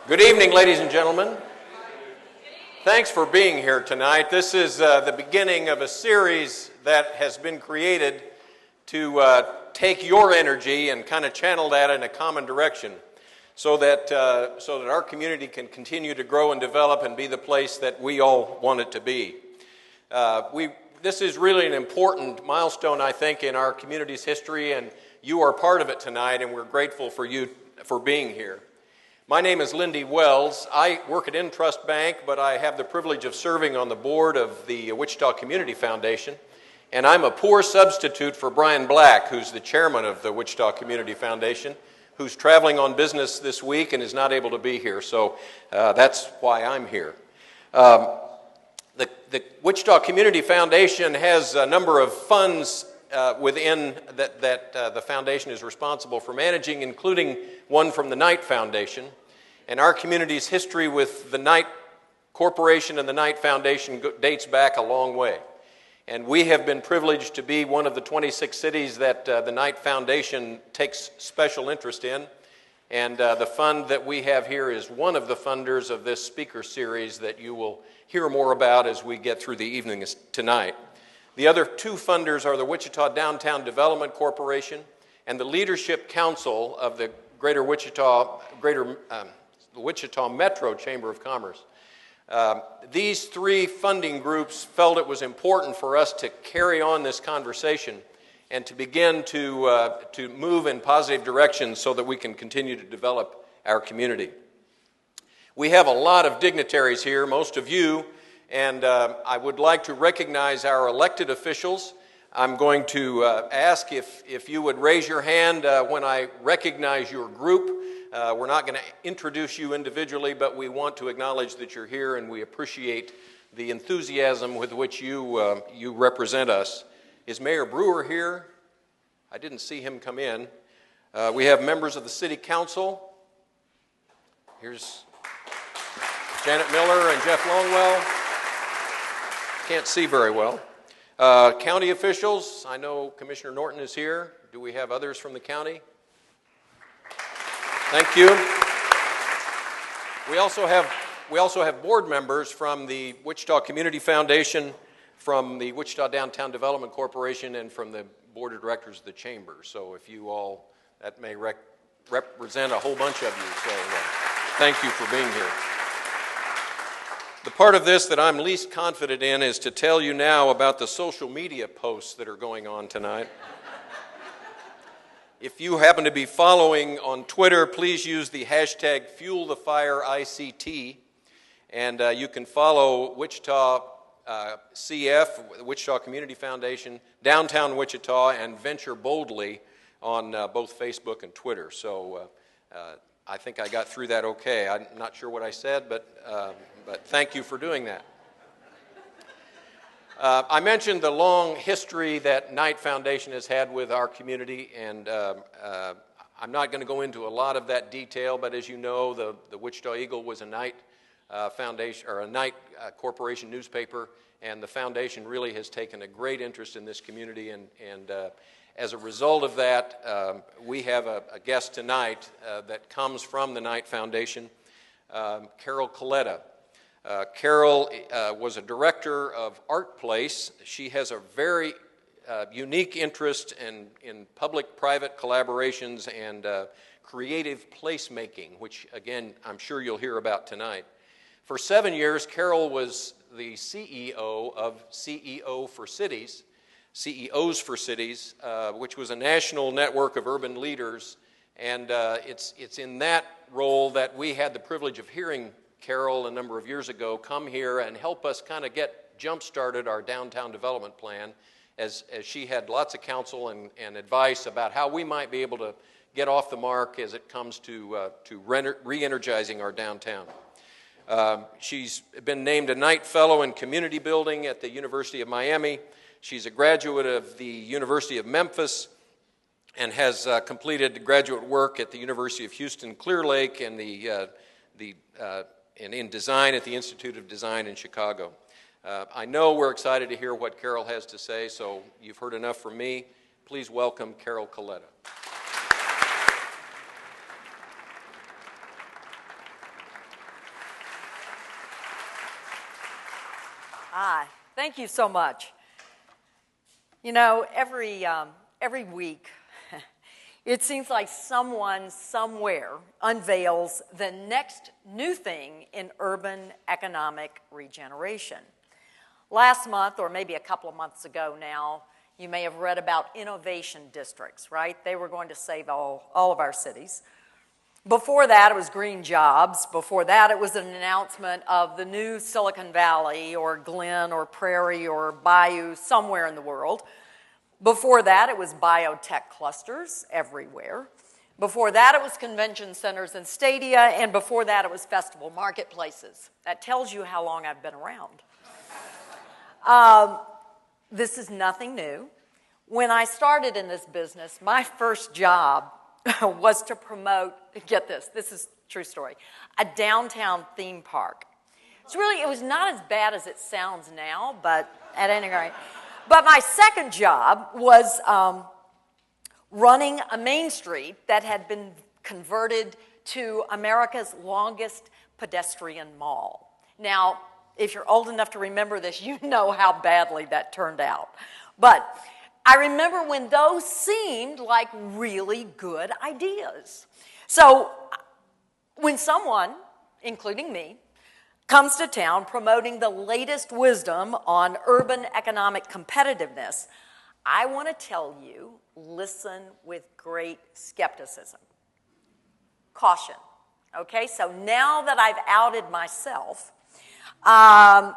Good evening, ladies and gentlemen. Thanks for being here tonight. This is the beginning of a series that has been created to take your energy and kind of channel that in a common direction so that our community can continue to grow and develop and be the place that we all want it to be. This is really an important milestone, I think, in our community's history, and you are part of it tonight, and we're grateful for you for being here. My name is Lindy Wells. I work at Intrust Bank, but I have the privilege of serving on the board of the Wichita Community Foundation, and I'm a poor substitute for Brian Black, who's the chairman of the Wichita Community Foundation, who's traveling on business this week and is not able to be here, so that's why I'm here. The Wichita Community Foundation has a number of funds within that the foundation is responsible for managing, including one from the Knight Foundation. And our community's history with the Knight Corporation and the Knight Foundation dates back a long way. And we have been privileged to be one of the 26 cities that the Knight Foundation takes special interest in. And the fund that we have here is one of the funders of this speaker series that you will hear more about as we get through the evening tonight. The other two funders are the Wichita Downtown Development Corporation and the Leadership Council of the Wichita Metro Chamber of Commerce. These three funding groups felt it was important for us to carry on this conversation and to begin to move in positive directions so that we can continue to develop our community. We have a lot of dignitaries here, most of you, and I would like to recognize our elected officials. I'm going to ask if you would raise your hand when I recognize your group. We're not going to introduce you individually, but we want to acknowledge that you're here, and we appreciate the enthusiasm with which you represent us. Is Mayor Brewer here? I didn't see him come in. We have members of the City Council. Here's Janet Miller and Jeff Longwell. Can't see very well. County officials, I know Commissioner Norton is here. Do we have others from the county? Thank you. We also have board members from the Wichita Community Foundation, from the Wichita Downtown Development Corporation, and from the board of directors of the chamber. So if you all, that may represent a whole bunch of you. So thank you for being here. The part of this that I'm least confident in is to tell you now about the social media posts that are going on tonight. If you happen to be following on Twitter, please use the hashtag FuelTheFireICT, and you can follow Wichita CF, Wichita Community Foundation, Downtown Wichita, and Venture Boldly on both Facebook and Twitter. So I think I got through that okay. I'm not sure what I said, but thank you for doing that. I mentioned the long history that Knight Foundation has had with our community, and I'm not going to go into a lot of that detail, but as you know, the Wichita Eagle was a Knight Foundation, or a Knight Corporation newspaper, and the foundation really has taken a great interest in this community, and as a result of that, we have a guest tonight that comes from the Knight Foundation, Carol Coletta. Carol was a director of Art Place. She has a very unique interest in public-private collaborations and creative placemaking, which, again, I'm sure you'll hear about tonight. For 7 years, Carol was the CEO of CEOs for Cities, which was a national network of urban leaders, and it's in that role that we had the privilege of hearing Carol a number of years ago come here and help us kind of get jump-started our downtown development plan as she had lots of counsel and advice about how we might be able to get off the mark as it comes to re-energizing our downtown. She's been named a Knight Fellow in Community Building at the University of Miami. She's a graduate of the University of Memphis and has completed graduate work at the University of Houston Clear Lake and and in design at the Institute of Design in Chicago. I know we're excited to hear what Carol has to say, so you've heard enough from me. Please welcome Carol Coletta. Hi, thank you so much. You know, every week, it seems like someone somewhere unveils the next new thing in urban economic regeneration. Last month, or maybe a couple of months ago now, you may have read about innovation districts, right? They were going to save all of our cities. Before that, it was green jobs. Before that, it was an announcement of the new Silicon Valley or Glen or Prairie or Bayou somewhere in the world. Before that, it was biotech clusters everywhere. Before that, it was convention centers and stadia. And before that, it was festival marketplaces. That tells you how long I've been around. This is nothing new. When I started in this business, my first job was to promote, get this is a true story, a downtown theme park. It was not as bad as it sounds now, but at any rate. But my second job was running a main street that had been converted to America's longest pedestrian mall. Now, if you're old enough to remember this, you know how badly that turned out. But I remember when those seemed like really good ideas. So when someone, including me, comes to town promoting the latest wisdom on urban economic competitiveness, I want to tell you, listen with great skepticism. Caution, okay? So now that I've outed myself, I'm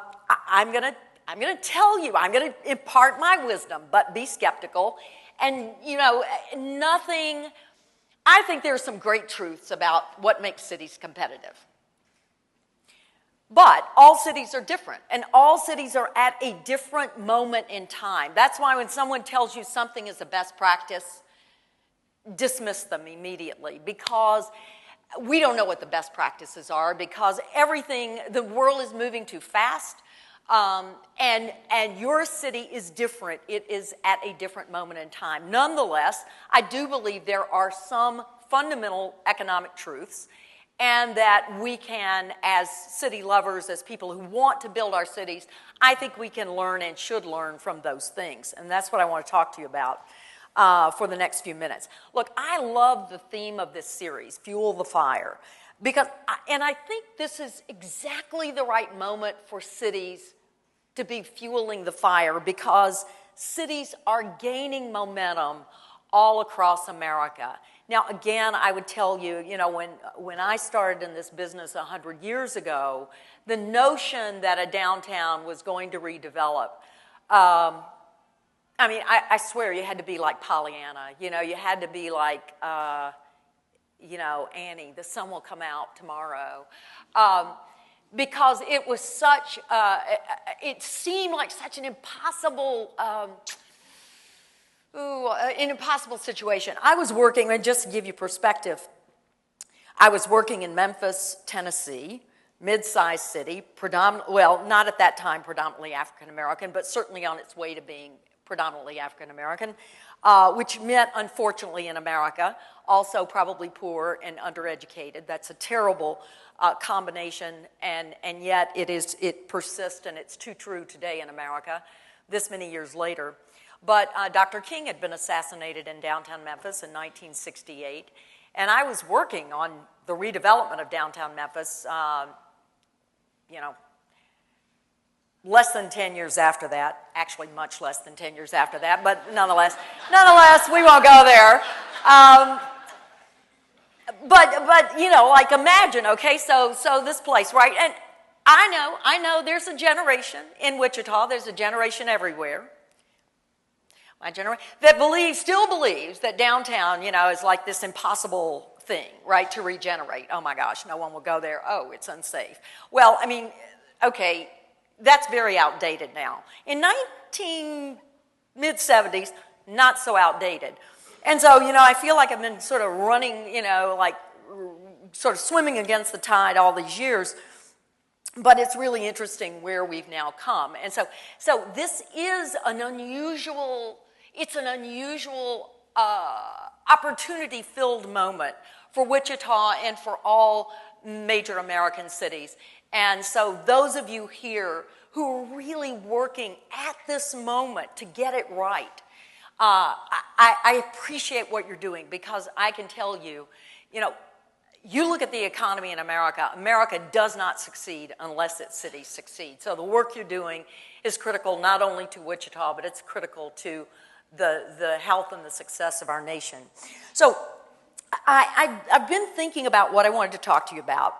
going to tell you, I'm going to impart my wisdom, but be skeptical. And, you know, I think there are some great truths about what makes cities competitive. But all cities are different, and all cities are at a different moment in time. That's why when someone tells you something is a best practice, dismiss them immediately, because we don't know what the best practices are, because the world is moving too fast, and your city is different. It is at a different moment in time. Nonetheless, I do believe there are some fundamental economic truths, and that we can, as city lovers, as people who want to build our cities, I think we can learn and should learn from those things. And that's what I want to talk to you about for the next few minutes. Look, I love the theme of this series, Fuel the Fire, and I think this is exactly the right moment for cities to be fueling the fire, because cities are gaining momentum all across America. Now, again, I would tell you, you know, when I started in this business 100 years ago, the notion that a downtown was going to redevelop, I swear you had to be like Pollyanna. You know, you had to be like, Annie, the sun will come out tomorrow. Because it was it seemed like such an impossible situation. I was working, and just to give you perspective, I was working in Memphis, Tennessee, mid-sized city, not at that time predominantly African-American, but certainly on its way to being predominantly African-American, which meant, unfortunately, in America, also probably poor and undereducated. That's a terrible combination, and yet it persists, and it's too true today in America, this many years later. But Dr. King had been assassinated in downtown Memphis in 1968, and I was working on the redevelopment of downtown Memphis, less than 10 years after that, actually much less than 10 years after that, but nonetheless, we won't go there. But like imagine, okay, so this place, right? And I know there's a generation in Wichita, there's a generation everywhere, my generation, that still believes that downtown, is like this impossible thing, right, to regenerate. Oh my gosh, no one will go there. Oh, it's unsafe. Well, okay, that's very outdated now. In mid-70s, not so outdated. And so, I feel like I've been sort of running, sort of swimming against the tide all these years. But it's really interesting where we've now come. And so this is an unusual opportunity-filled moment for Wichita and for all major American cities. And so those of you here who are really working at this moment to get it right. I appreciate what you're doing, because I can tell you, you look at the economy in America, America does not succeed unless its cities succeed. So the work you're doing is critical not only to Wichita, but it's critical to the health and the success of our nation. So I've been thinking about what I wanted to talk to you about.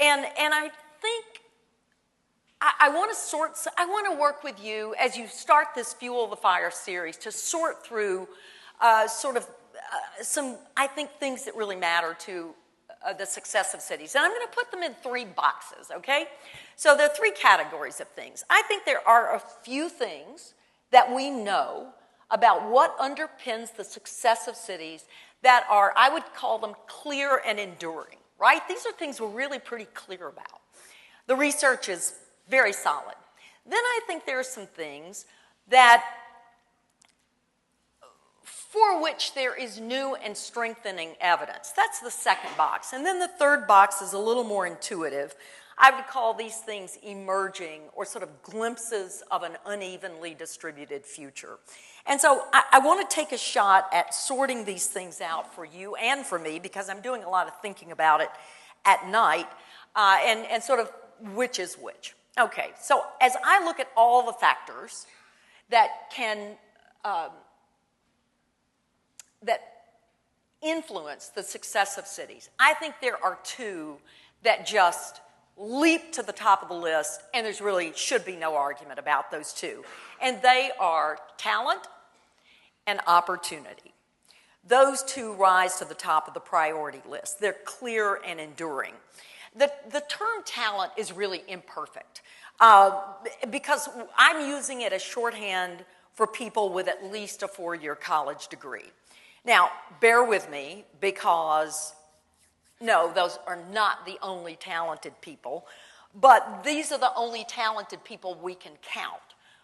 And I think I want to work with you as you start this Fuel the Fire series to sort through some, I think, things that really matter to the success of cities. And I'm going to put them in 3 boxes, okay? So there are 3 categories of things. I think there are a few things that we know about what underpins the success of cities that are, I would call them, clear and enduring, right? These are things we're really pretty clear about. The research is very solid. Then I think there are some things that for which there is new and strengthening evidence. That's the second box. And then the third box is a little more intuitive. I would call these things emerging, or sort of glimpses of an unevenly distributed future. And so I want to take a shot at sorting these things out for you and for me, because I'm doing a lot of thinking about it at night, and sort of which is which. Okay, so as I look at all the factors that can that influence the success of cities, I think there are 2 that just leap to the top of the list, and there's really should be no argument about those 2. And they are talent and opportunity. Those 2 rise to the top of the priority list. They're clear and enduring. The term talent is really imperfect, because I'm using it as shorthand for people with at least a 4-year college degree. Now, bear with me, because no, those are not the only talented people, but these are the only talented people we can count,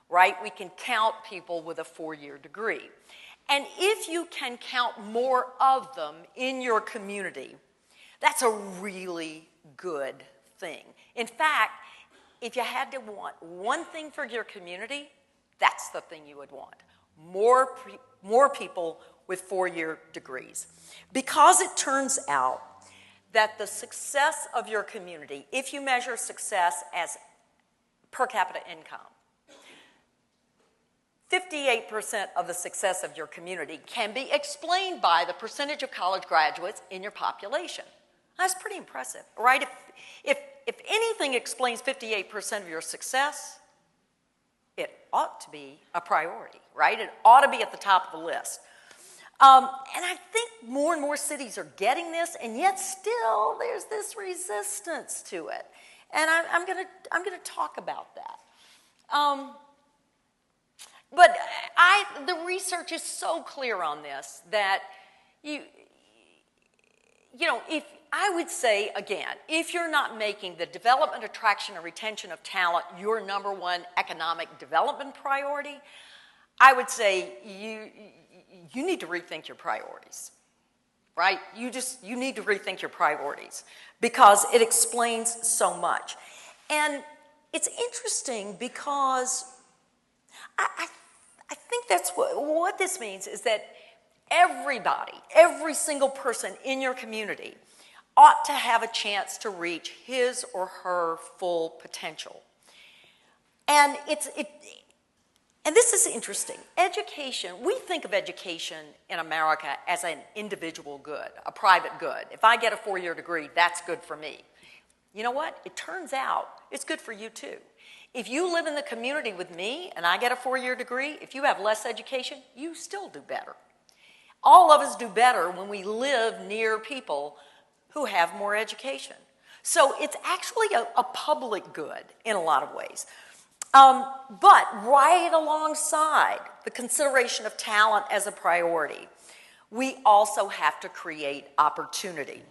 right? We can count people with a 4-year degree. And if you can count more of them in your community, that's a really good thing. In fact, if you had to want one thing for your community, that's the thing you would want. More people with 4-year degrees. Because it turns out that the success of your community, if you measure success as per capita income, 58% of the success of your community can be explained by the percentage of college graduates in your population. That's pretty impressive, right? If anything explains 58% of your success, it ought to be a priority, right? It ought to be at the top of the list. And I think more and more cities are getting this, and yet still there's this resistance to it. And I'm gonna talk about that. But the research is so clear on this that if I would say, again, if you're not making the development, attraction, and retention of talent your #1 economic development priority, I would say you need to rethink your priorities, right? You need to rethink your priorities, because it explains so much. And it's interesting because I think that's what this means is that everybody, every single person in your community ought to have a chance to reach his or her full potential. And and this is interesting. Education, we think of education in America as an individual good, a private good. If I get a 4-year degree, that's good for me. You know what? It turns out it's good for you too. If you live in the community with me and I get a 4-year degree, if you have less education, you still do better. All of us do better when we live near people who have more education. So it's actually a public good in a lot of ways. But right alongside the consideration of talent as a priority, we also have to create opportunity.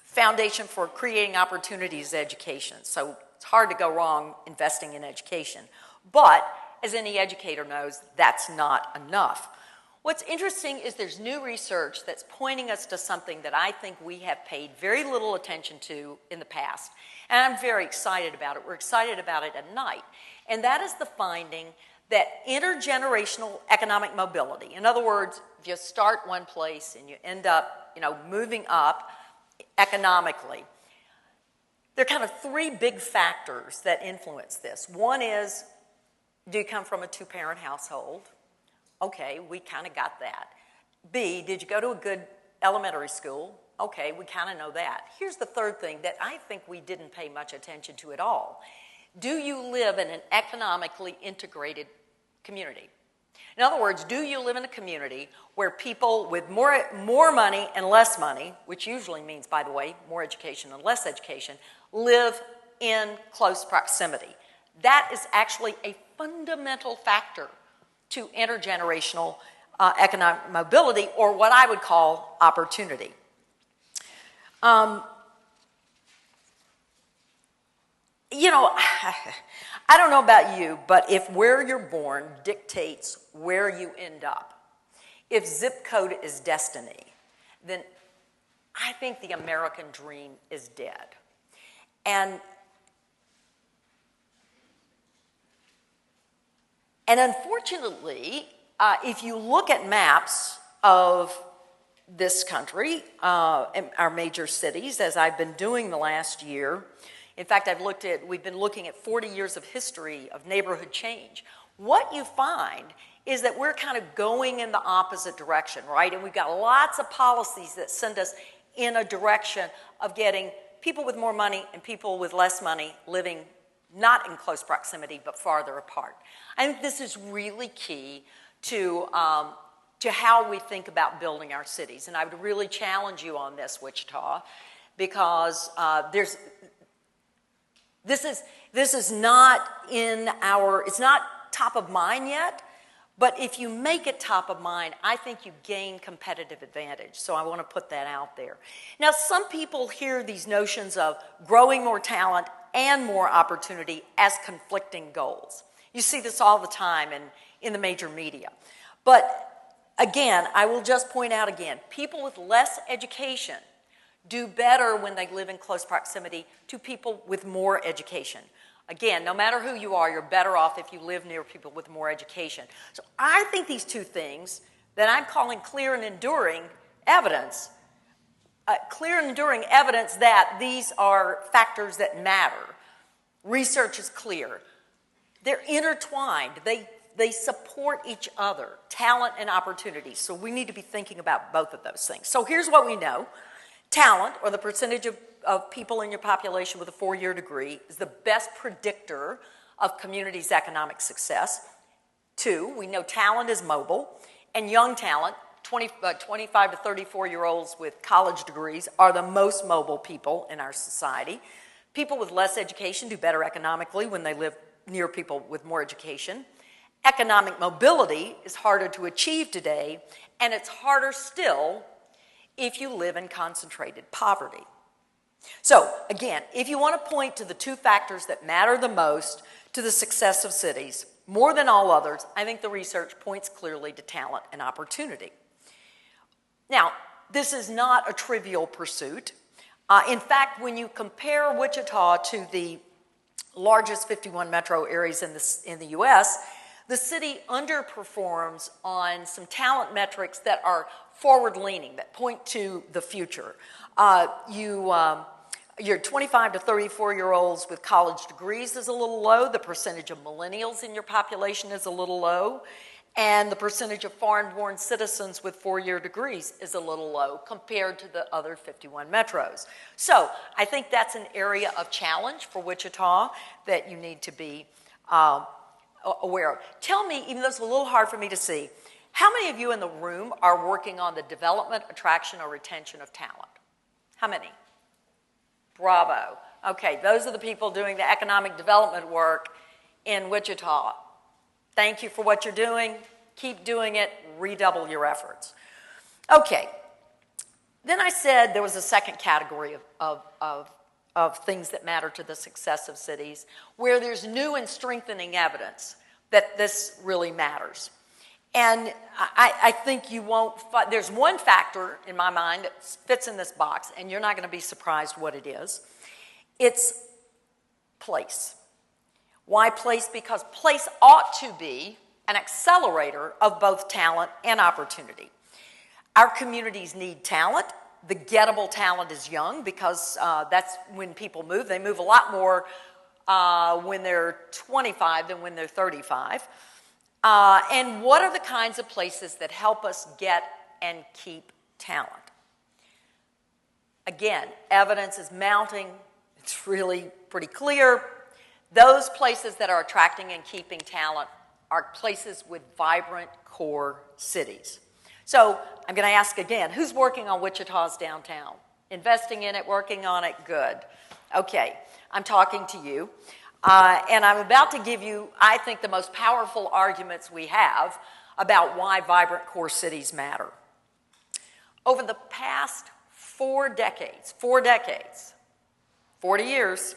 Foundation for creating opportunity is education. So it's hard to go wrong investing in education. But as any educator knows, that's not enough. What's interesting is there's new research that's pointing us to something that I think we have paid very little attention to in the past. And I'm very excited about it. We're excited about it at night. And that is the finding that intergenerational economic mobility, in other words, if you start one place and you end up, moving up economically, there are kind of three big factors that influence this. One is, do you come from a two-parent household? Okay, we kind of got that. B, did you go to a good elementary school? Okay, we kind of know that. Here's the third thing that I think we didn't pay much attention to at all. Do you live in an economically integrated community? In other words, do you live in a community where people with more money and less money, which usually means, by the way, more education and less education, live in close proximity? That is actually a fundamental factor to intergenerational economic mobility, or what I would call opportunity. I don't know about you, but if where you're born dictates where you end up, if zip code is destiny, then I think the American dream is dead. And unfortunately, if you look at maps of this country, our major cities, as I've been doing the last year, in fact, we've been looking at 40 years of history of neighborhood change. What you find is that we're kind of going in the opposite direction, right? And we've got lots of policies that send us in a direction of getting people with more money and people with less money living not in close proximity, but farther apart. I think this is really key to how we think about building our cities. And I would really challenge you on this, Wichita, because this is not it's not top of mind yet, but if you make it top of mind, I think you gain competitive advantage. So I want to put that out there. Now, some people hear these notions of growing more talent and more opportunity as conflicting goals. You see this all the time in the major media. But again, I will just point out again, people with less education do better when they live in close proximity to people with more education. Again, no matter who you are, you're better off if you live near people with more education. So I think these two things that I'm calling clear and enduring evidence that these are factors that matter. Research is clear. They're intertwined. They support each other, talent and opportunity. So we need to be thinking about both of those things. So here's what we know. Talent, or the percentage of people in your population with a 4-year degree, is the best predictor of communities' economic success. 2, we know talent is mobile, and young talent, 25 to 34-year-olds with college degrees, are the most mobile people in our society. People with less education do better economically when they live near people with more education. Economic mobility is harder to achieve today, and it's harder still if you live in concentrated poverty. So, again, if you want to point to the two factors that matter the most to the success of cities, more than all others, I think the research points clearly to talent and opportunity. Now, this is not a trivial pursuit. In fact, when you compare Wichita to the largest 51 metro areas in the U.S., the city underperforms on some talent metrics that are forward-leaning, that point to the future. Your 25 to 34-year-olds with college degrees is a little low. The percentage of millennials in your population is a little low. And the percentage of foreign-born citizens with 4-year degrees is a little low compared to the other 51 metros. So I think that's an area of challenge for Wichita that you need to be aware of. Tell me, even though it's a little hard for me to see, how many of you in the room are working on the development, attraction, or retention of talent? How many? Bravo. Okay, those are the people doing the economic development work in Wichita. Thank you for what you're doing. Keep doing it. Redouble your efforts. Okay. Then I said there was a second category of things that matter to the success of cities, where there's new and strengthening evidence that this really matters. And I think you won't, there's one factor in my mind that fits in this box, and you're not going to be surprised what it is. It's place. Why place? Because place ought to be an accelerator of both talent and opportunity. Our communities need talent. The gettable talent is young because that's when people move. They move a lot more when they're 25 than when they're 35. And what are the kinds of places that help us get and keep talent? Again, evidence is mounting. It's really pretty clear. Those places that are attracting and keeping talent are places with vibrant core cities. So I'm going to ask again, who's working on Wichita's downtown? Investing in it, working on it? Good. Okay, I'm talking to you. And I'm about to give you, I think, the most powerful arguments we have about why vibrant core cities matter. Over the past 4 decades, 40 years,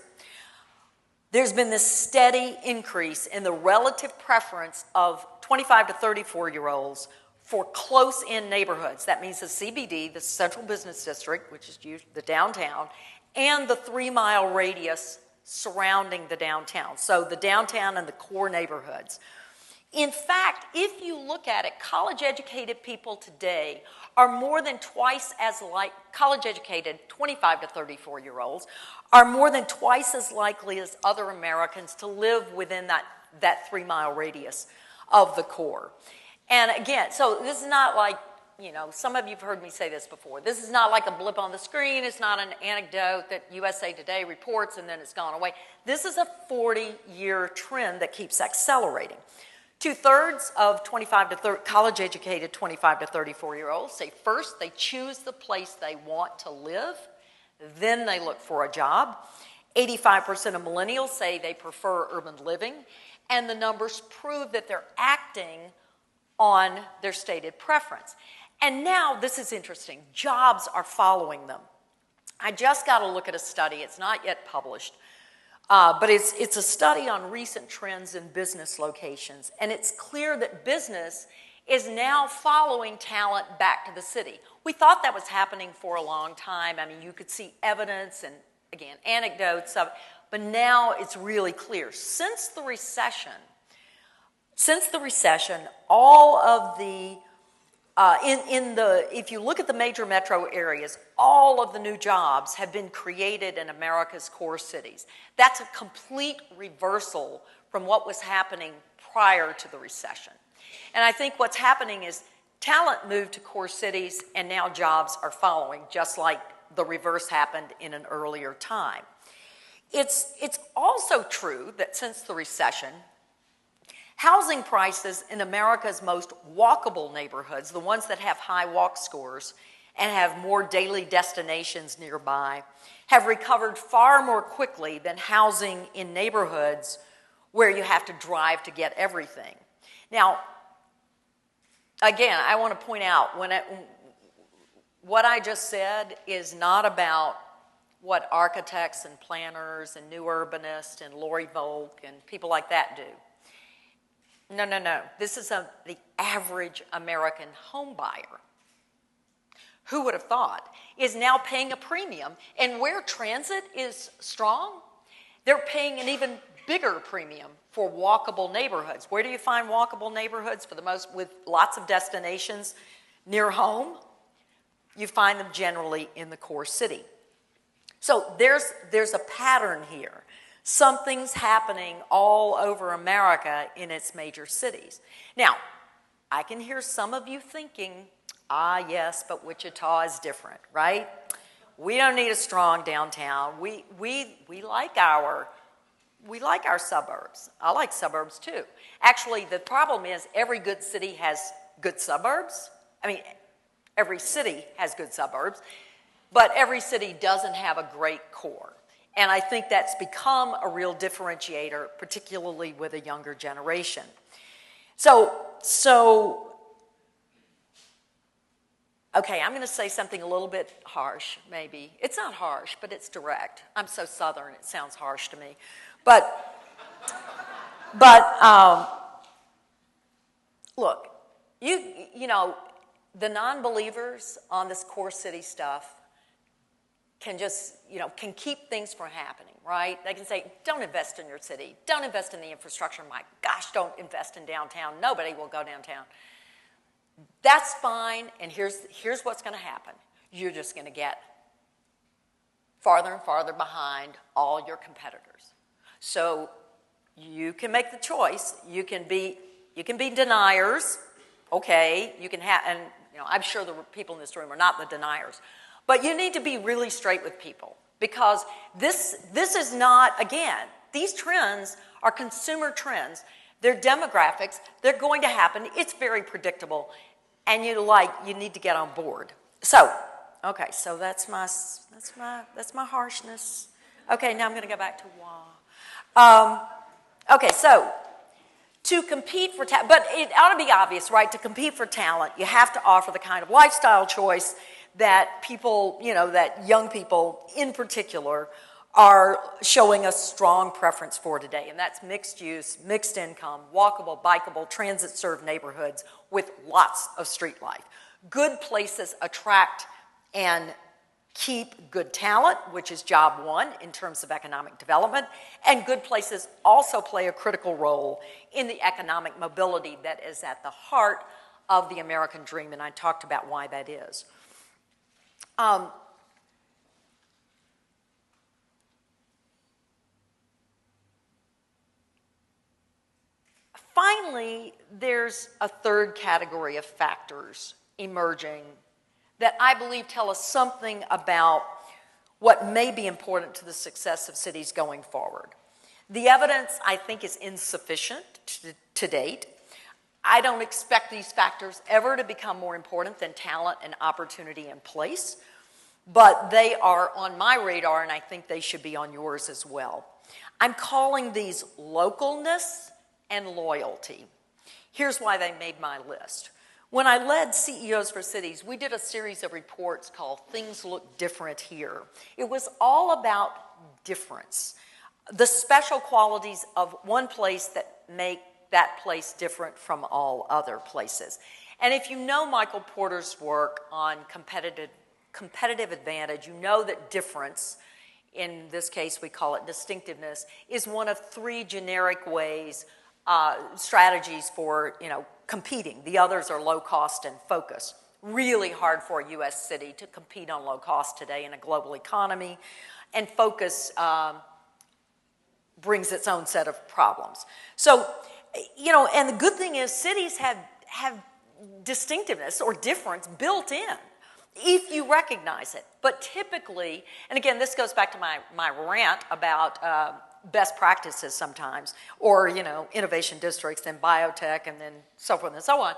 there's been this steady increase in the relative preference of 25 to 34-year-olds for close-in neighborhoods. That means the CBD, the Central Business District, which is the downtown, and the 3-mile radius surrounding the downtown. So the downtown and the core neighborhoods. In fact, if you look at it, college-educated people today are more than twice as college-educated 25 to 34-year-olds are more than twice as likely as other Americans to live within that 3-mile radius of the core. And again, so this is not like, some of you have heard me say this before. This is not like a blip on the screen. It's not an anecdote that USA Today reports and then it's gone away. This is a 40-year trend that keeps accelerating. 2/3 of college-educated 25 to 34-year-olds say first they choose the place they want to live, then they look for a job. 85% of millennials say they prefer urban living, and the numbers prove that they're acting on their stated preference. And now, this is interesting, jobs are following them. I just got to look at a study, it's not yet published, but it's a study on recent trends in business locations, and it's clear that business is now following talent back to the city. We thought that was happening for a long time. I mean, you could see evidence and, again, anecdotes of it, but now it's really clear. Since the recession, all of the if you look at the major metro areas, all of the new jobs have been created in America's core cities. That's a complete reversal from what was happening prior to the recession. And I think what's happening is talent moved to core cities and now jobs are following, just like the reverse happened in an earlier time. It's also true that since the recession, housing prices in America's most walkable neighborhoods, the ones that have high walk scores and have more daily destinations nearby, have recovered far more quickly than housing in neighborhoods where you have to drive to get everything. Now, again, I want to point out, what I just said is not about what architects and planners and new urbanists and Lori Volk and people like that do. No. This is the average American home buyer. Who would have thought? Is now paying a premium. And where transit is strong, they're paying an even bigger premium for walkable neighborhoods. Where do you find walkable neighborhoods with lots of destinations near home? You find them generally in the core city. So there's a pattern here. Something's happening all over America in its major cities. Now, I can hear some of you thinking, yes, but Wichita is different, right? We don't need a strong downtown. We like our suburbs. I like suburbs too. Actually, the problem is every good city has good suburbs. I mean, every city has good suburbs, but every city doesn't have a great core. And I think that's become a real differentiator, particularly with a younger generation. Okay, I'm going to say something a little bit harsh, maybe. It's not harsh, but it's direct. I'm so Southern, it sounds harsh to me. But look, You know, the non-believers on this core city stuff can just, can keep things from happening, right? They can say, don't invest in your city. Don't invest in the infrastructure. My gosh, don't invest in downtown. Nobody will go downtown. That's fine, and here's what's going to happen. You're just going to get farther and farther behind all your competitors. So you can make the choice. You can be deniers, okay? You can have, and I'm sure the people in this room are not the deniers, but you need to be really straight with people, because this is not, again, these trends are consumer trends. They're demographics. They're going to happen. It's very predictable, and you need to get on board. So, okay, so that's my harshness. Okay, now I'm going to go back to why. Okay, so to compete for talent, but it ought to be obvious, right? To compete for talent, you have to offer the kind of lifestyle choice that people, that young people in particular are showing a strong preference for today. And that's mixed use, mixed income, walkable, bikeable, transit-served neighborhoods with lots of street life. Good places attract and keep good talent, which is job one in terms of economic development, and good places also play a critical role in the economic mobility that is at the heart of the American dream, and I talked about why that is. Finally, there's a third category of factors emerging that I believe tell us something about what may be important to the success of cities going forward. The evidence, I think, is insufficient to date. I don't expect these factors ever to become more important than talent and opportunity and place, but they are on my radar, and I think they should be on yours as well. I'm calling these localness and loyalty. Here's why they made my list. When I led CEOs for Cities, we did a series of reports called Things Look Different Here. It was all about difference, the special qualities of one place that make that place different from all other places. And if you know Michael Porter's work on competitive advantage, you know that difference, in this case we call it distinctiveness, is one of three generic ways, strategies for competing. The others are low cost and focus. Really hard for a U.S. city to compete on low cost today in a global economy, and focus brings its own set of problems. So, and the good thing is cities have distinctiveness or difference built in if you recognize it. But typically, and again, this goes back to my rant about best practices sometimes, or, innovation districts and biotech and then so forth and so on.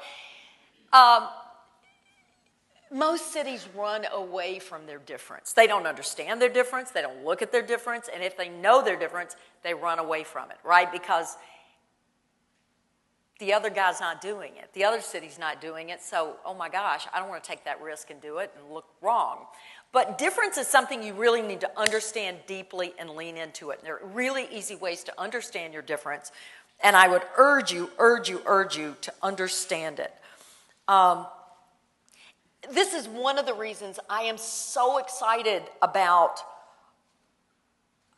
Most cities run away from their difference. They don't understand their difference. They don't look at their difference. And if they know their difference, they run away from it, right? Because the other guy's not doing it. The other city's not doing it. So, oh my gosh, I don't want to take that risk and do it and look wrong. But difference is something you really need to understand deeply and lean into it. And there are really easy ways to understand your difference. And I would urge you to understand it. This is one of the reasons I am so excited about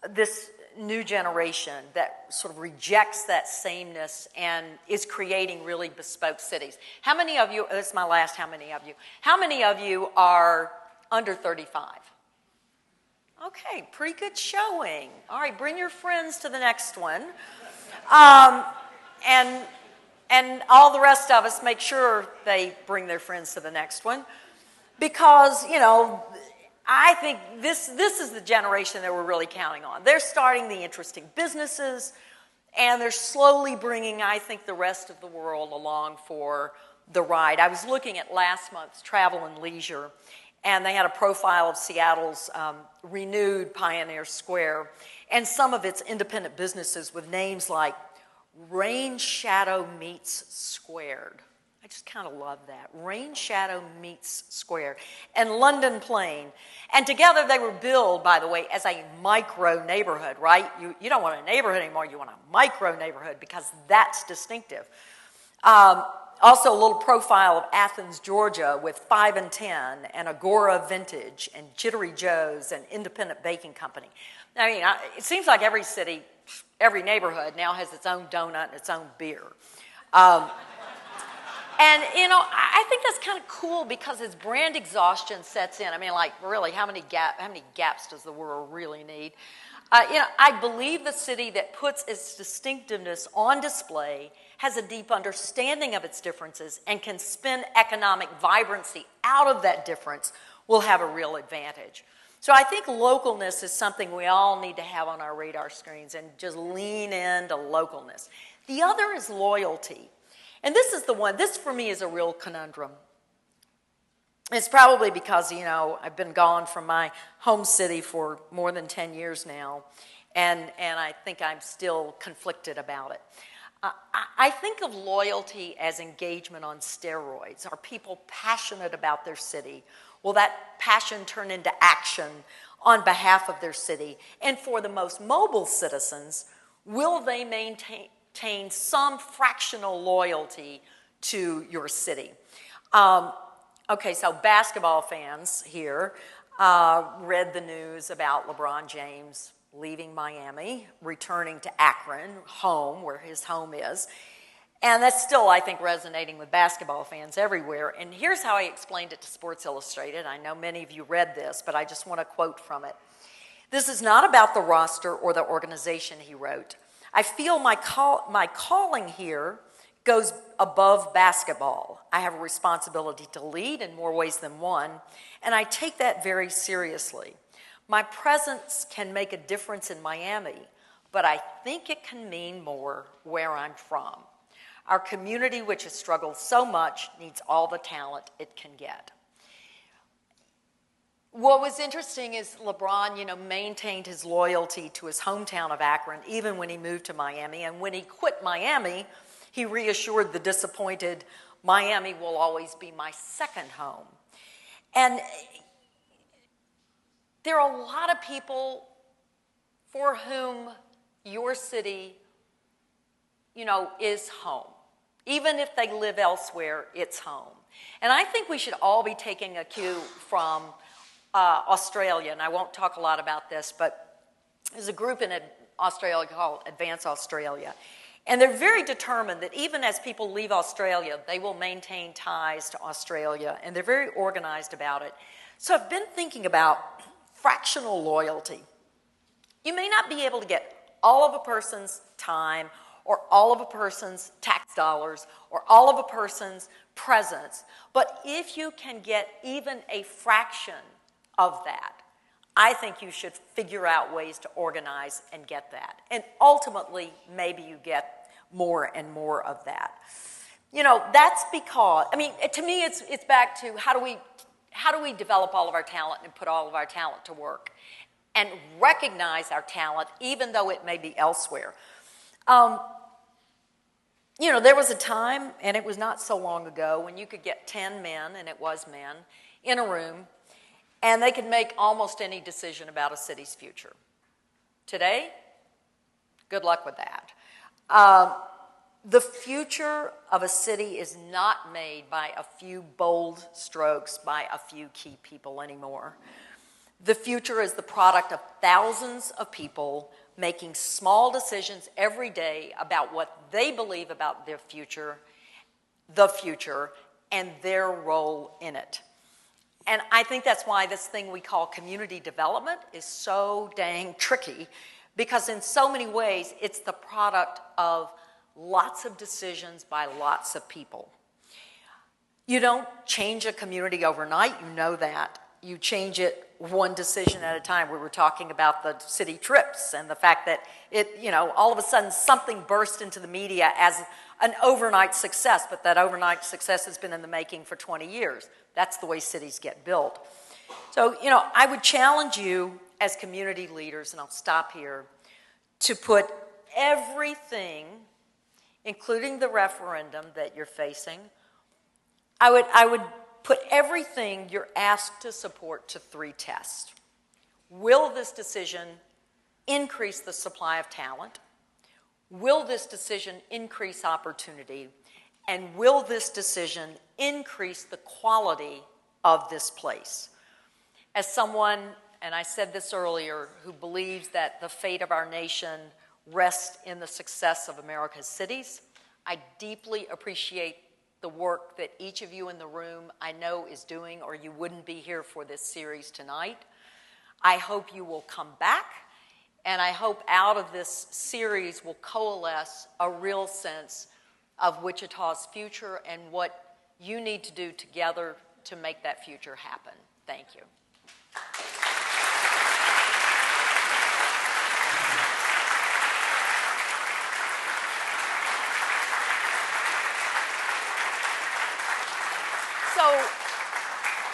this new generation that sort of rejects that sameness and is creating really bespoke cities. How many of you, this is my last, how many of you are under 35? Okay, pretty good showing. All right, bring your friends to the next one. And all the rest of us make sure they bring their friends to the next one, because, I think this is the generation that we're really counting on. They're starting the interesting businesses, and they're slowly bringing, I think, the rest of the world along for the ride. I was looking at last month's Travel and Leisure, and they had a profile of Seattle's renewed Pioneer Square and some of its independent businesses with names like Rain Shadow Meets Squared. I just kind of love that. Rain Shadow Meets Square. And London Plain. And together they were billed, by the way, as a micro neighborhood, right? You don't want a neighborhood anymore. You want a micro neighborhood because that's distinctive. Also, a little profile of Athens, Georgia, with 5 and 10, and Agora Vintage, and Jittery Joe's, and Independent Baking Company. I mean, it seems like every city, every neighborhood now has its own donut and its own beer. And, you know, I think that's kind of cool because as brand exhaustion sets in, I mean, like, really, how many gaps does the world really need? You know, I believe the city that puts its distinctiveness on display has a deep understanding of its differences and can spin economic vibrancy out of that difference will have a real advantage. So I think localness is something we all need to have on our radar screens and just lean into localness. The other is loyalty. And this is the one, this for me is a real conundrum. It's probably because, you know, I've been gone from my home city for more than 10 years now, and I think I'm still conflicted about it. I think of loyalty as engagement on steroids. Are people passionate about their city? Will that passion turn into action on behalf of their city? And for the most mobile citizens, will they maintain some fractional loyalty to your city? Okay, so basketball fans here read the news about LeBron James leaving Miami, returning to Akron, home, where his home is. And that's still, I think, resonating with basketball fans everywhere. And here's how I explained it to Sports Illustrated. I know many of you read this, but I just want to quote from it. "This is not about the roster or the organization," he wrote. "I feel my calling here goes above basketball. I have a responsibility to lead in more ways than one, and I take that very seriously. My presence can make a difference in Miami, but I think it can mean more where I'm from. Our community, which has struggled so much, needs all the talent it can get." What was interesting is LeBron, you know, maintained his loyalty to his hometown of Akron even when he moved to Miami. And when he quit Miami, he reassured the disappointed, "Miami will always be my second home." And there are a lot of people for whom your city, you know, is home. Even if they live elsewhere, it's home. And I think we should all be taking a cue from Australia, and I won't talk a lot about this, but there's a group in Australia called Advance Australia. And they're very determined that even as people leave Australia, they will maintain ties to Australia, and they're very organized about it. So I've been thinking about fractional loyalty. You may not be able to get all of a person's time or all of a person's tax dollars or all of a person's presence, but if you can get even a fraction of that, I think you should figure out ways to organize and get that. And ultimately, maybe you get more and more of that. You know, that's because, I mean, to me, it's back to how do we develop all of our talent and put all of our talent to work and recognize our talent even though it may be elsewhere. You know, there was a time, and it was not so long ago, when you could get 10 men, and it was men, in a room, and they could make almost any decision about a city's future. Today, good luck with that. The future of a city is not made by a few bold strokes by a few key people anymore. The future is the product of thousands of people making small decisions every day about what they believe about their future, the future, and their role in it. And I think that's why this thing we call community development is so dang tricky, because in so many ways, it's the product of lots of decisions by lots of people. You don't change a community overnight, you know that. You change it one decision at a time. We were talking about the city trips and the fact that it, you know, all of a sudden something burst into the media as an overnight success, but that overnight success has been in the making for 20 years. That's the way cities get built. So, you know, I would challenge you as community leaders, and I'll stop here, to put everything, including the referendum that you're facing, I would put everything you're asked to support to 3 tests. Will this decision increase the supply of talent? Will this decision increase opportunity? And will this decision increase the quality of this place? As someone, and I said this earlier, who believes that the fate of our nation rests in the success of America's cities, I deeply appreciate the work that each of you in the room I know is doing, or you wouldn't be here for this series tonight. I hope you will come back, and I hope out of this series will coalesce a real sense of Wichita's future and what you need to do together to make that future happen. Thank you. So,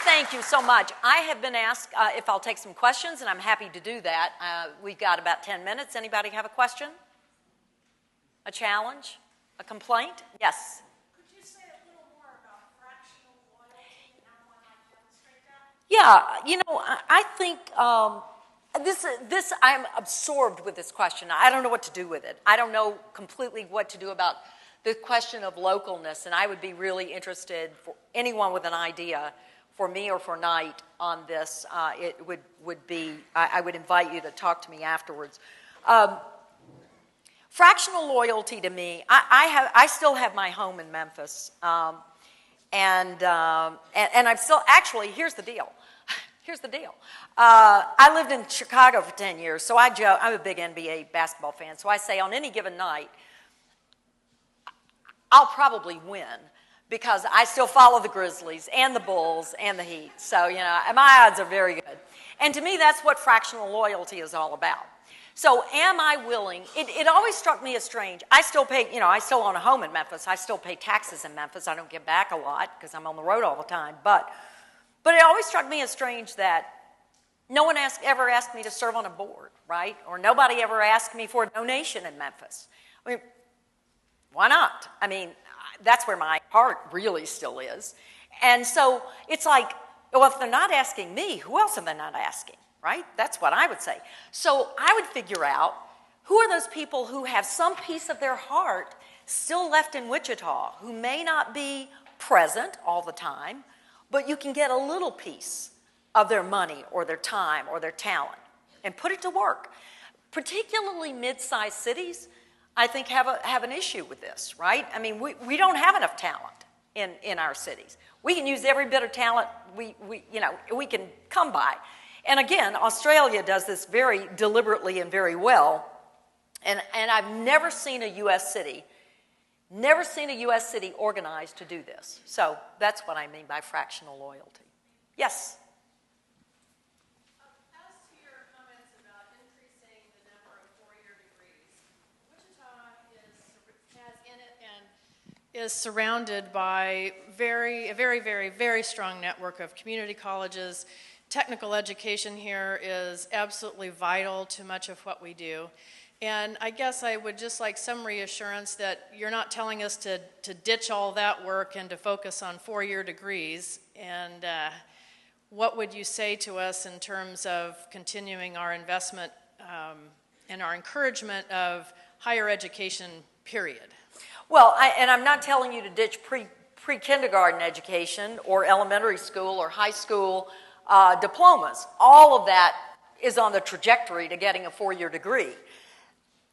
thank you so much. I have been asked if I'll take some questions, and I'm happy to do that. We've got about 10 minutes. Anybody have a question? A challenge? A complaint? Yes? Could you say a little more about fractional loyalty and how one might demonstrate that? Yeah, you know, I think I'm absorbed with this question. I don't know what to do with it. I don't know completely what to do about the question of localness, and I would be really interested for anyone with an idea, for me or for Knight, on this. It would be, I would invite you to talk to me afterwards. Fractional loyalty to me, I still have my home in Memphis, and I'm still, actually, here's the deal. Here's the deal. I lived in Chicago for 10 years, so I'm a big NBA basketball fan, so I say on any given night, I'll probably win because I still follow the Grizzlies and the Bulls and the Heat. So, you know, my odds are very good. And to me, that's what fractional loyalty is all about. So am I willing? It always struck me as strange. I still pay, you know, I still own a home in Memphis. I still pay taxes in Memphis. I don't give back a lot because I'm on the road all the time. But it always struck me as strange that no one ever asked me to serve on a board, right? Or nobody ever asked me for a donation in Memphis. I mean, why not? I mean, that's where my heart really still is. And so it's like, well, if they're not asking me, who else are they not asking, right? That's what I would say. So I would figure out who are those people who have some piece of their heart still left in Wichita, who may not be present all the time, but you can get a little piece of their money or their time or their talent and put it to work. Particularly mid-sized cities, I think, have an issue with this, right? I mean, we don't have enough talent in our cities. We can use every bit of talent we can come by. And again, Australia does this very deliberately and very well. And I've never seen a U.S. city organized to do this. So that's what I mean by fractional loyalty. Yes? As to your comments about increasing the number of four-year degrees, Wichita has in it and is surrounded by a very strong network of community colleges. Technical education here is absolutely vital to much of what we do. And I guess I would just like some reassurance that you're not telling us to ditch all that work and to focus on four-year degrees. And what would you say to us in terms of continuing our investment and our encouragement of higher education, period? Well, and I'm not telling you to ditch pre-kindergarten education or elementary school or high school diplomas. All of that is on the trajectory to getting a four-year degree.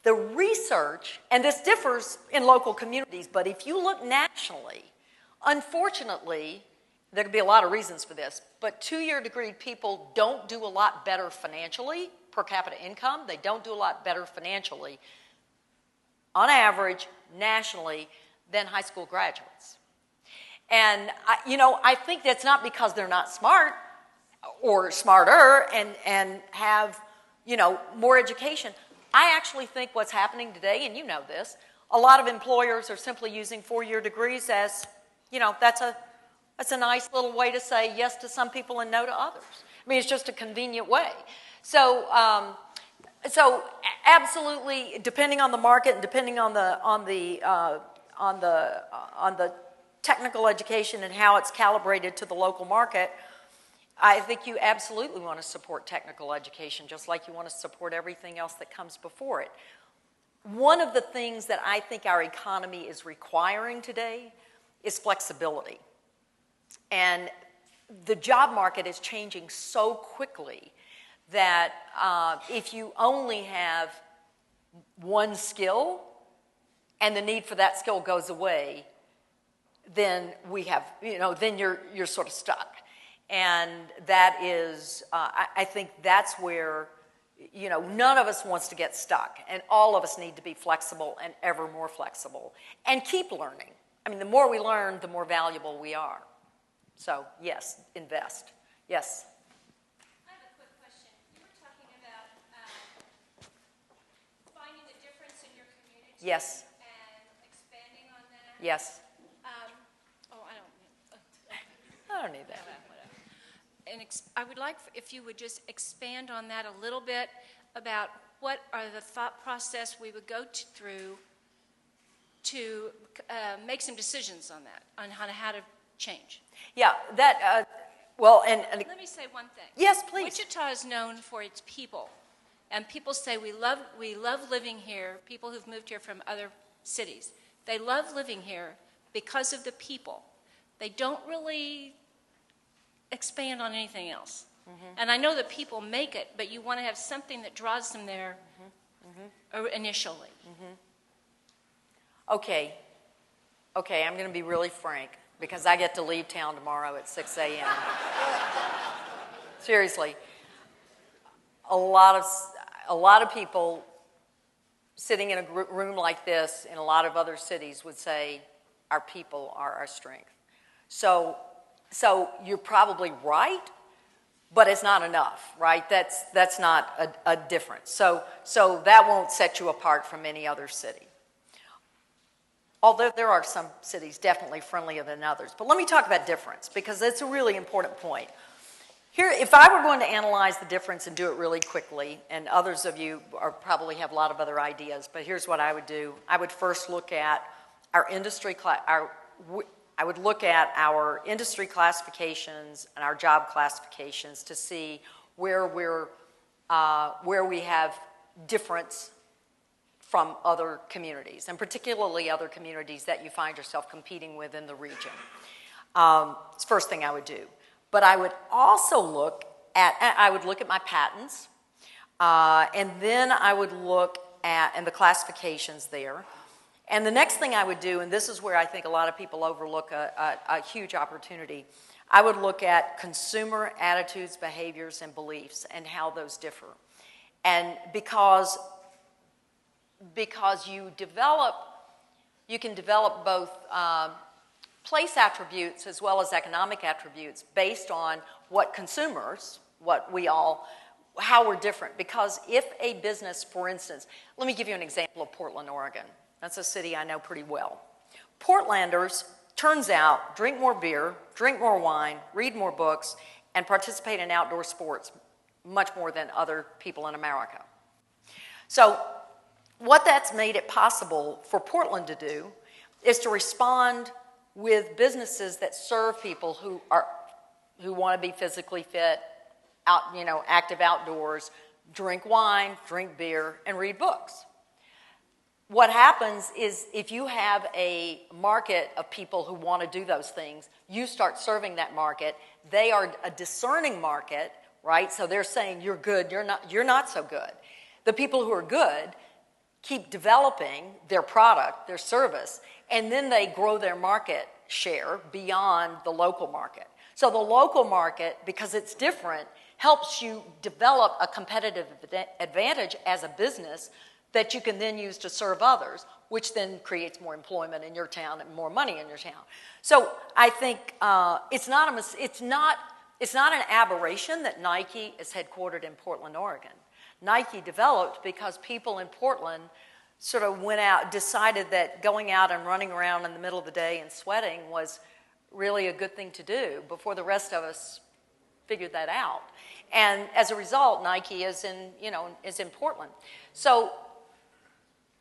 The research, and this differs in local communities, but if you look nationally, unfortunately, there could be a lot of reasons for this, but two-year degree people don't do a lot better financially, per capita income. They don't do a lot better financially, on average, nationally, than high school graduates. And, I think that's not because they're not smart or smarter and have, more education. I actually think what's happening today, and you know this, a lot of employers are simply using four-year degrees as, that's a nice little way to say yes to some people and no to others. I mean, it's just a convenient way. So absolutely, depending on the market and depending on the technical education and how it's calibrated to the local market, I think you absolutely want to support technical education, just like you want to support everything else that comes before it. One of the things that I think our economy is requiring today, is flexibility. And the job market is changing so quickly that if you only have one skill and the need for that skill goes away, then then you're sort of stuck. And that is, I think that's where, none of us wants to get stuck. And all of us need to be flexible and ever more flexible. And keep learning. I mean, the more we learn, the more valuable we are. So, yes, invest. Yes? I have a quick question. You were talking about finding the difference in your community. Yes. And expanding on that. Yes. I don't need that. And I would like if you would just expand on that a little bit about what are the thought process we would go through to make some decisions on that, on how to change. Yeah, that, well, and Let me say one thing. Yes, please. Wichita is known for its people. And people say we love living here, people who've moved here from other cities. They love living here because of the people. They don't really expand on anything else. And I know that people make it, but you want to have something that draws them there initially. Okay, I'm going to be really frank because I get to leave town tomorrow at 6 a.m. Seriously, a lot of people sitting in a room like this in a lot of other cities would say, our people are our strength. So you're probably right, but it's not enough, right? That's not a difference. So that won't set you apart from any other city. Although there are some cities definitely friendlier than others. But let me talk about difference, because that's a really important point. Here, if I were going to analyze the difference and do it really quickly, and others of you probably have a lot of other ideas, but here's what I would do. I would first look at our industry classifications and our job classifications to see where we have difference from other communities, and particularly other communities that you find yourself competing with in the region. It's the first thing I would do. But I would also look at my patents, and then I would look at the classifications there. And the next thing I would do, and this is where I think a lot of people overlook a huge opportunity, I would look at consumer attitudes, behaviors, and beliefs and how those differ. And because you can develop both place attributes as well as economic attributes based on what consumers, how we're different. Because if a business, for instance, let me give you an example of Portland, Oregon. That's a city I know pretty well. Portlanders, turns out, drink more beer, drink more wine, read more books, and participate in outdoor sports much more than other people in America. So what that's made it possible for Portland to do is to respond with businesses that serve people who want to be physically fit, active outdoors, drink wine, drink beer, and read books. What happens is if you have a market of people who want to do those things, you start serving that market. They are a discerning market, right? So they're saying you're good, you're not so good. The people who are good keep developing their product, their service, and then they grow their market share beyond the local market. So the local market, because it's different, helps you develop a competitive advantage as a business that you can then use to serve others, which then creates more employment in your town and more money in your town. So I think it's not an aberration that Nike is headquartered in Portland, Oregon. Nike developed because people in Portland sort of went out, decided that going out and running around in the middle of the day and sweating was really a good thing to do before the rest of us figured that out. And as a result, Nike is in Portland. So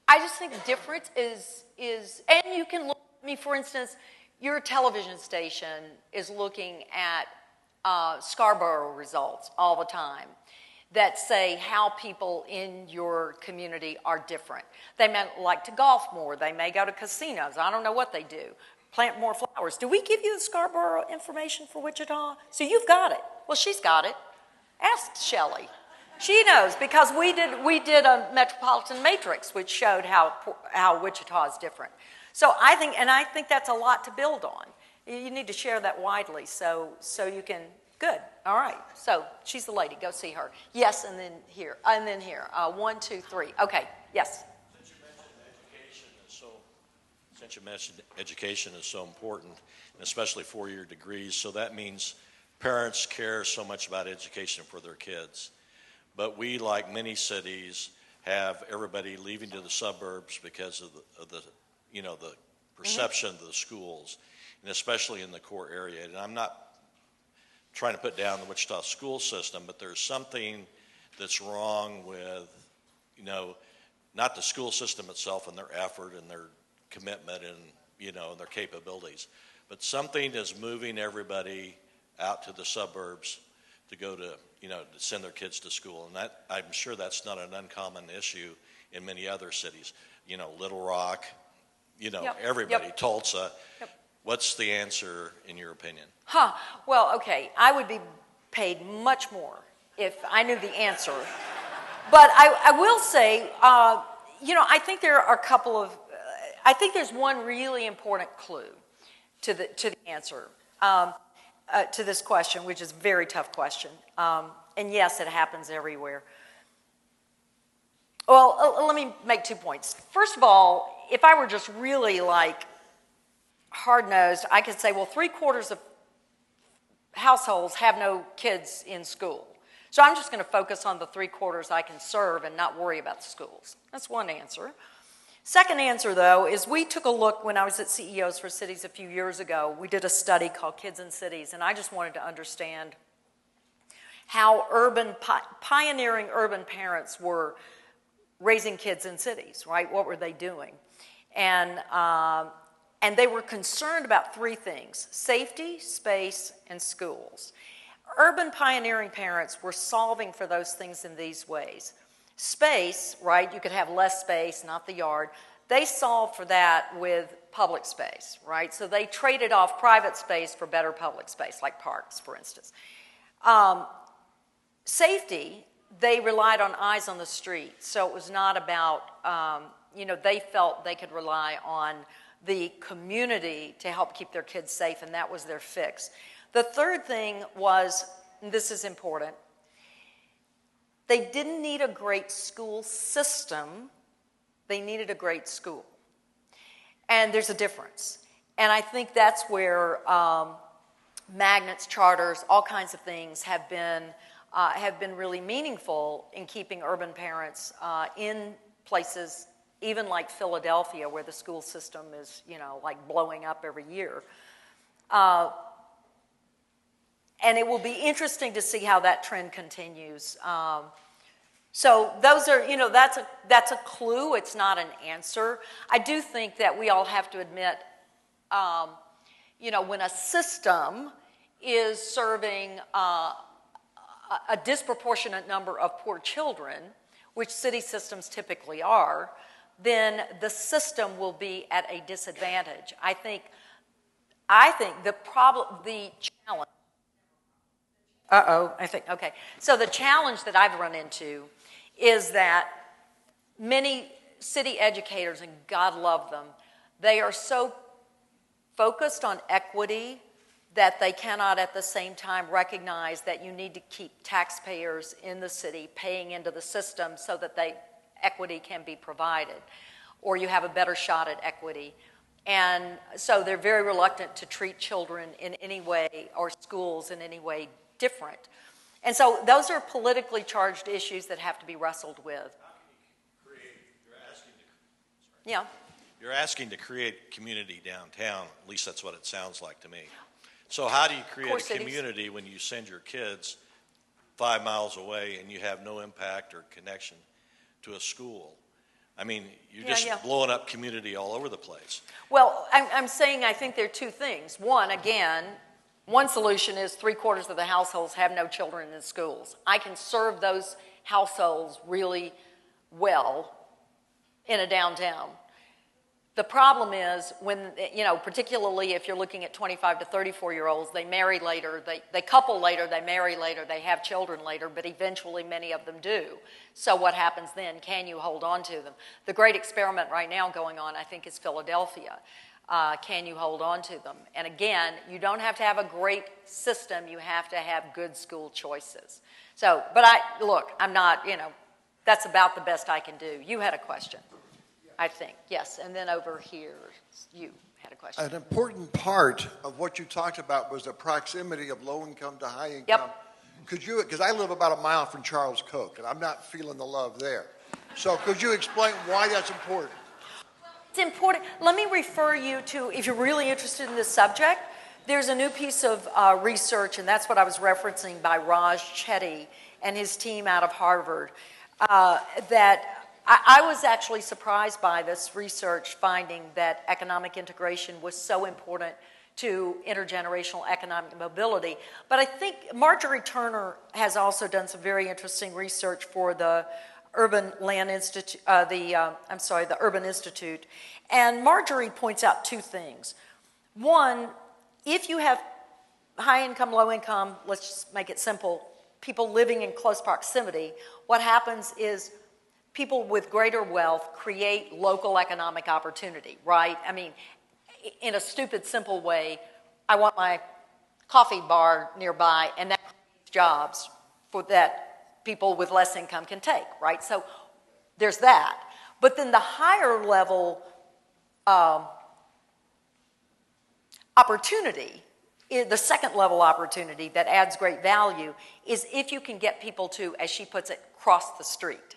I just think the difference is, and you can look, for instance, your television station is looking at Scarborough results all the time that say how people in your community are different. They may like to golf more. They may go to casinos. I don't know what they do. plant more flowers. Do we give you the Scarborough information for Wichita? So you've got it. Well, she's got it. Ask Shelley. She knows, because we did a metropolitan matrix which showed how Wichita is different. So I think that's a lot to build on. You need to share that widely so you can. Good. All right. So she's the lady. Go see her. Yes, and then here. 1, 2, 3. Okay. Yes. Since you mentioned education is so important, and especially four-year degrees, so that means parents care so much about education for their kids. But we, like many cities, have everybody leaving to the suburbs because of the perception of the schools, and especially in the core area. And I'm not trying to put down the Wichita school system, but there's something that's wrong with, not the school system itself and their effort and their commitment and, and their capabilities, but something is moving everybody out to the suburbs to go to, to send their kids to school. And that, I'm sure that's not an uncommon issue in many other cities. Little Rock, everybody, Yep. Tulsa. Yep. What's the answer in your opinion? Well, okay. I would be paid much more if I knew the answer. But I will say, I think there are a couple of, I think there's one really important clue to the answer to this question, which is a very tough question. And yes, it happens everywhere. Well, let me make 2 points. First of all, if I were just really hard-nosed, I could say, well, 3/4 of households have no kids in school. So I'm just going to focus on the 3/4 I can serve and not worry about the schools. That's one answer. Second answer, though, is we took a look when I was at CEOs for Cities a few years ago. We did a study called Kids in Cities, and I just wanted to understand how pioneering urban parents were raising kids in cities, right? What were they doing? And they were concerned about 3 things: safety, space, and schools. Urban pioneering parents were solving for those things in these ways. Space, right? You could have less space, not the yard. They solved for that with public space, right? So they traded off private space for better public space, like parks, for instance. Safety, they relied on eyes on the street. So it was not about, they felt they could rely on the community to help keep their kids safe, and that was their fix. The third thing was, and this is important, they didn't need a great school system, they needed a great school. And there's a difference. And I think that's where magnets, charters, all kinds of things have been really meaningful in keeping urban parents in places even like Philadelphia, where the school system is, blowing up every year. And it will be interesting to see how that trend continues. So those are, that's a clue. It's not an answer. I do think that we all have to admit, when a system is serving a disproportionate number of poor children, which city systems typically are, then the system will be at a disadvantage. I think the challenge. Okay. So the challenge that I've run into is that many city educators, and God love them, they are so focused on equity that they cannot at the same time recognize that you need to keep taxpayers in the city paying into the system so that equity can be provided, or you have a better shot at equity. And so they're very reluctant to treat children in any way, or schools in any way, different. And so those are politically charged issues that have to be wrestled with. You're asking to create community downtown. At least that's what it sounds like to me. So how do you create a community when you send your kids 5 miles away and you have no impact or connection to a school? I mean, you're just blowing up community all over the place. Well, I'm saying I think there are 2 things. One solution is 3/4 of the households have no children in schools. I can serve those households really well in a downtown. The problem is when, particularly if you're looking at 25 to 34-year-olds, they marry later, they couple later, they marry later, they have children later, but eventually many of them do. So what happens then? Can you hold on to them? The great experiment right now going on, I think, is Philadelphia. Can you hold on to them? And again, you don't have to have a great system, you have to have good school choices. So, but I'm not, that's about the best I can do. You had a question. I think, yes. And then over here, you had a question. An important part of what you talked about was the proximity of low income to high income. Yep. Because I live about a mile from Charles Koch, and I'm not feeling the love there. So could you explain why that's important? It's important. Let me refer you to, if you're really interested in this subject, there's a new piece of research, and that's what I was referencing, by Raj Chetty and his team out of Harvard, that I was actually surprised by this research finding that economic integration was so important to intergenerational economic mobility. But I think Marjorie Turner has also done some very interesting research for the Urban Land Institute, the Urban Institute. And Marjorie points out two things. One, if you have high income, low income, let's just make it simple, people living in close proximity, what happens is people with greater wealth create local economic opportunity, right? I mean, in a stupid, simple way, I want my coffee bar nearby, and that creates jobs for that people with less income can take, right? So there's that. But then the higher level opportunity, the second level opportunity that adds great value is if you can get people to, as she puts it, cross the street.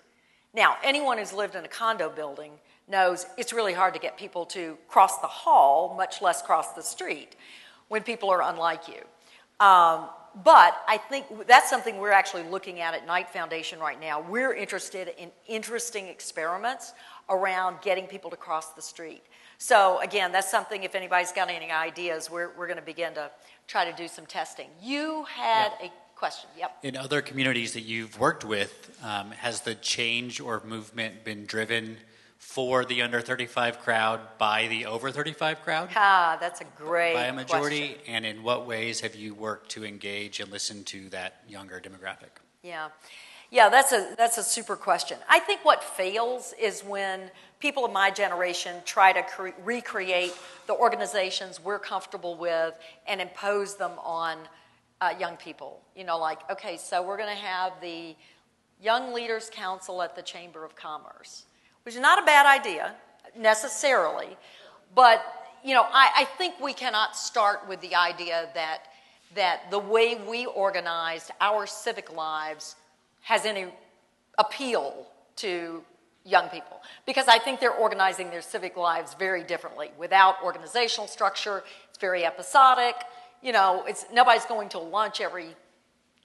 Now, anyone who's lived in a condo building knows it's really hard to get people to cross the hall, much less cross the street, when people are unlike you. But I think that's something we're actually looking at Knight Foundation right now. We're interested in interesting experiments around getting people to cross the street. So again, that's something, if anybody's got any ideas, we're going to begin to try to do some testing. You had a question. Yep. In other communities that you've worked with, has the change or movement been driven for the under 35 crowd by the over 35 crowd? That's a great by a majority, question. And in what ways have you worked to engage and listen to that younger demographic? Yeah, that's a super question. I think what fails is when people of my generation try to recreate the organizations we're comfortable with and impose them on young people. Like, okay, so we're going to have the Young Leaders Council at the Chamber of Commerce, which is not a bad idea necessarily, but I think we cannot start with the idea that the way we organized our civic lives has any appeal to young people, because I think they're organizing their civic lives very differently. Without organizational structure, it's very episodic. Nobody's going to lunch every,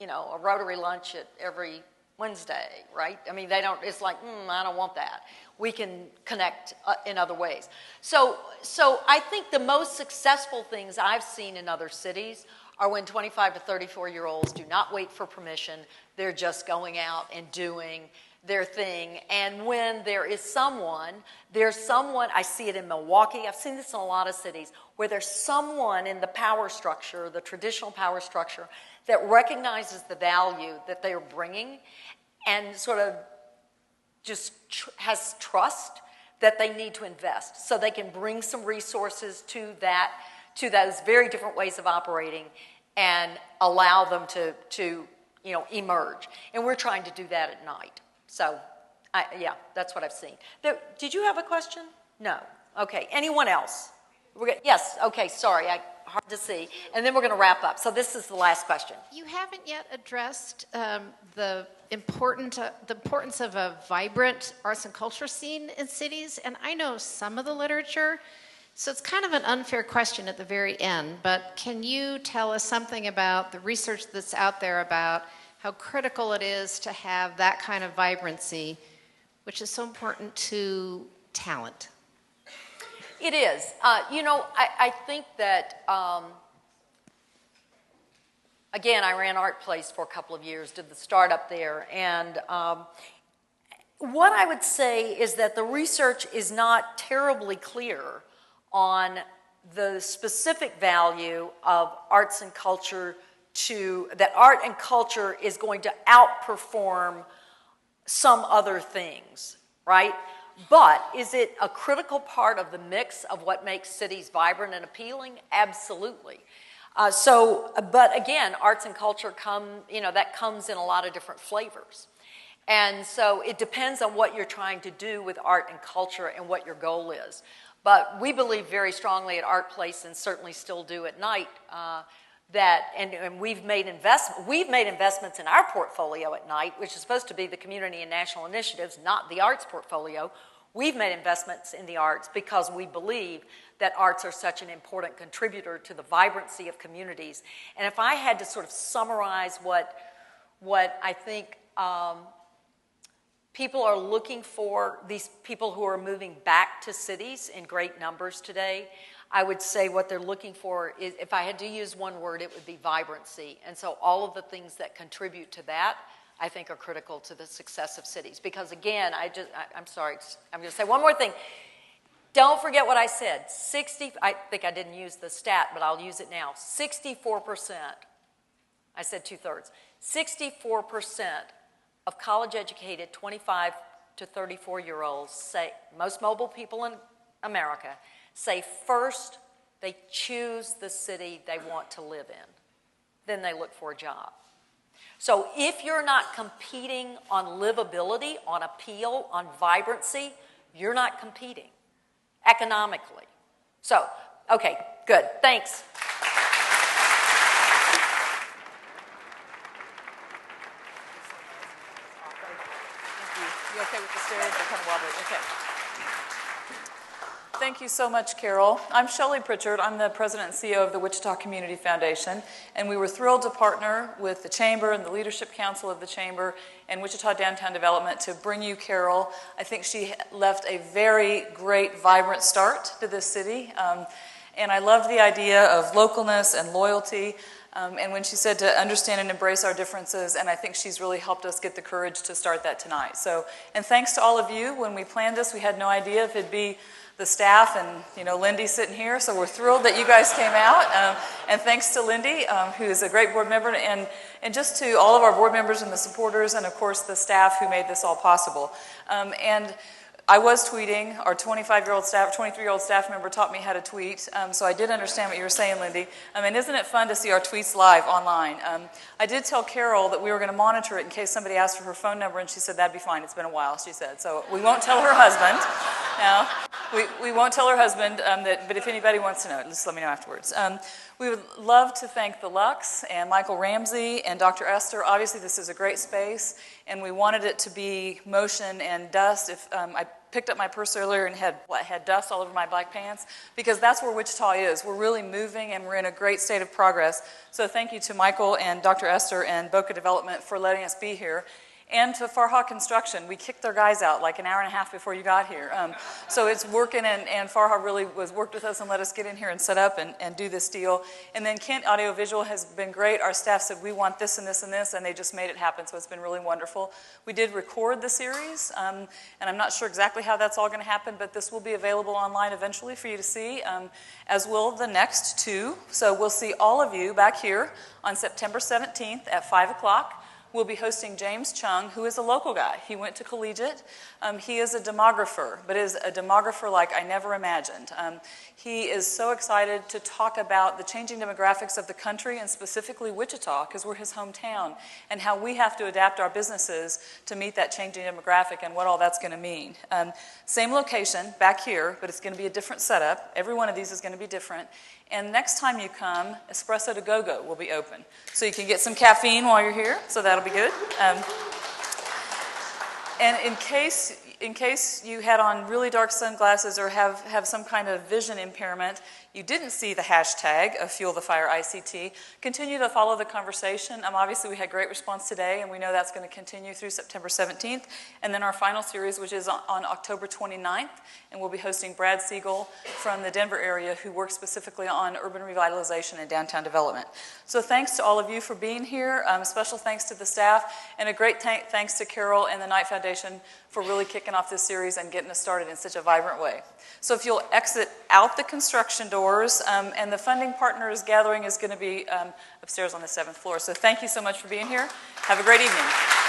a Rotary lunch at every Wednesday, right? I mean, they don't, it's like, I don't want that. We can connect in other ways. So I think the most successful things I've seen in other cities are when 25 to 34-year-olds do not wait for permission. They're just going out and doing their thing. And when there's someone, I see it in Milwaukee, I've seen this in a lot of cities, where there's someone in the power structure, the traditional power structure, that recognizes the value that they're bringing and sort of just has trust that they need to invest, so they can bring some resources to those very different ways of operating and allow them to emerge. And we're trying to do that at Knight. So, that's what I've seen. Did you have a question? No. Okay. Anyone else? Yes. Okay. Sorry. Hard to see. And then we're going to wrap up. So this is the last question. You haven't yet addressed the importance of a vibrant arts and culture scene in cities. And I know some of the literature, so it's kind of an unfair question at the very end. But can you tell us something about the research that's out there about how critical it is to have that kind of vibrancy, which is so important to talent? It is. I think that, again, I ran Art Place for a couple of years, did the startup there, and What I would say is that the research is not terribly clear on the specific value of arts and culture that art and culture is going to outperform some other things, right? But is it a critical part of the mix of what makes cities vibrant and appealing? Absolutely. But again, arts and culture that comes in a lot of different flavors. And so it depends on what you're trying to do with art and culture and what your goal is. But we believe very strongly at Art Place, and certainly still do at night, and we've made investments in our portfolio at night, which is supposed to be the community and national initiatives, not the arts portfolio. We've made investments in the arts because we believe that arts are such an important contributor to the vibrancy of communities. And if I had to sort of summarize what I think people are looking for, these people who are moving back to cities in great numbers today, I would say what they're looking for is, if I had to use one word, it would be vibrancy. And so all of the things that contribute to that, I think, are critical to the success of cities. Because again, I'm sorry, I'm going to say one more thing. Don't forget what I said. I think I didn't use the stat, but I'll use it now. 64%, I said 2/3, 64% of college-educated 25 to 34-year-olds say, most mobile people in America, say first they choose the city they want to live in. Then they look for a job. So if you're not competing on livability, on appeal, on vibrancy, you're not competing economically. So, okay, good. Thanks. You okay with the stairs? They're kind of wobbly. Okay. Thank you so much, Carol. I'm Shelley Pritchard. I'm the president and CEO of the Wichita Community Foundation, and we were thrilled to partner with the Chamber and the Leadership Council of the Chamber and Wichita Downtown Development to bring you Carol. I think she left a very great, vibrant start to this city, and I love the idea of localness and loyalty. And when she said to understand and embrace our differences, and I think she's really helped us get the courage to start that tonight. So, and thanks to all of you. When we planned this, we had no idea if it'd be the staff and, Lindy sitting here. So we're thrilled that you guys came out. And thanks to Lindy, who is a great board member, and just to all of our board members and the supporters, and of course the staff who made this all possible. And I was tweeting. Our 23-year-old staff member taught me how to tweet, so I did understand what you were saying, Lindy. And isn't it fun to see our tweets live online? I did tell Carol that we were going to monitor it in case somebody asked for her phone number, and she said, that'd be fine. It's been a while, she said. So we won't tell her husband. No, we won't tell her husband, but if anybody wants to know, just let me know afterwards. We would love to thank the Lux and Michael Ramsey and Dr. Esther. Obviously, this is a great space, and we wanted it to be motion and dust. If I picked up my purse earlier and had dust all over my black pants, because that's where Wichita is. We're really moving, and we're in a great state of progress. So thank you to Michael and Dr. Esther and Boca Development for letting us be here. And to Farha Construction. We kicked their guys out like an hour and a half before you got here. So it's working, and Farha really worked with us and let us get in here and set up and do this deal. And then Kent Audiovisual has been great. Our staff said, we want this and this and this, and they just made it happen. So it's been really wonderful. We did record the series, and I'm not sure exactly how that's all going to happen, but this will be available online eventually for you to see, as will the next two. So we'll see all of you back here on September 17th at 5 o'clock. We'll be hosting James Chung, who is a local guy. He went to Collegiate. He is a demographer, but is a demographer like I never imagined. He is so excited to talk about the changing demographics of the country, and specifically Wichita, because we're his hometown, and how we have to adapt our businesses to meet that changing demographic and what all that's going to mean. Same location, back here, but it's going to be a different setup. Every one of these is going to be different. And next time you come, Espresso to Go-Go will be open. So you can get some caffeine while you're here, so that'll be good. And in case you had on really dark sunglasses or have some kind of vision impairment, you didn't see the hashtag of Fuel the Fire ICT, continue to follow the conversation. Obviously, we had great response today, and we know that's going to continue through September 17th. And then our final series, which is on October 29th, and we'll be hosting Brad Siegel from the Denver area, who works specifically on urban revitalization and downtown development. So thanks to all of you for being here. Special thanks to the staff, and a great thanks to Carol and the Knight Foundation for really kicking off this series and getting us started in such a vibrant way. So if you'll exit out the construction doors, and the funding partners gathering is going to be upstairs on the 7th floor. So thank you so much for being here. Have a great evening.